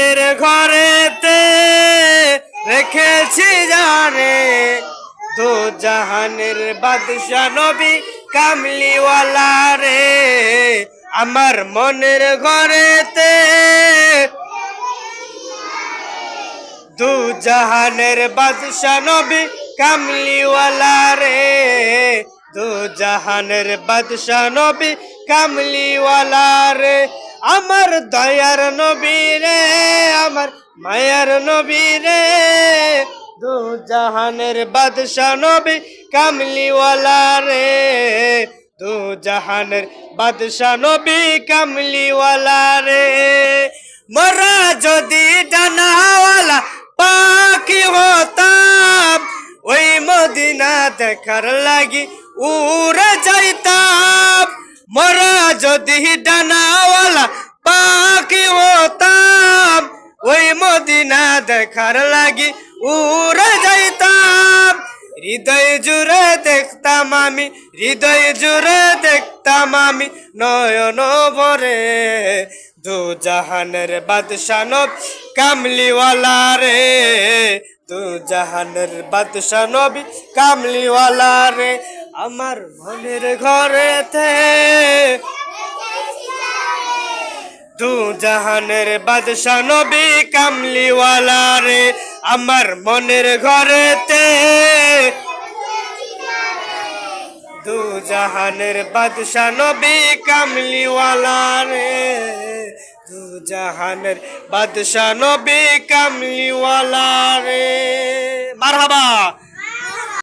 এর ঘরেতে রেখেছি জানে দু জাহানের বাদশা নবী কামলিওয়ালা রে। আমার মনের ঘরেতে দু জাহানের বাদশা নবী কামলিওয়ালা রে। দু জাহানের বাদশা নবী কামলিওয়ালা রে। আমার দয়ার নবী রে, আমার মায়ার নবী রে। দু জাহানের বাদশা নবী কামলিওয়ালা রে। দু জাহানের বাদশা নবী কামলিওয়ালা রে। মোরা যদি ডানাওয়ালা পাখি হতাম, ওই মদিনা দেখার লাগি উড়ে যাইতাম। মোরা যদি ডানাওয়ালা পাখি হতাম, ওই মদিনা দেখার লাগি উড়ে যাইতাম। হৃদয় জুড়ে দেখতাম আমি, হৃদয় জুড়ে দেখতাম আমি নয়ন ভরে দু জাহানের বাদশা নবী কামলিওয়ালা রে। দু জাহানের বাদশা নবী কামলিওয়ালা রে। আমার মনের ঘরেতে দু জাহানের বাদশা নবী কামলিওয়ালা রে। আমার মনের ঘরেতে দু জাহানের বাদশা নবী কামলিওয়ালা রে। দু জাহানের বাদশা নবী কামলিওয়ালা রে। মারহাবা।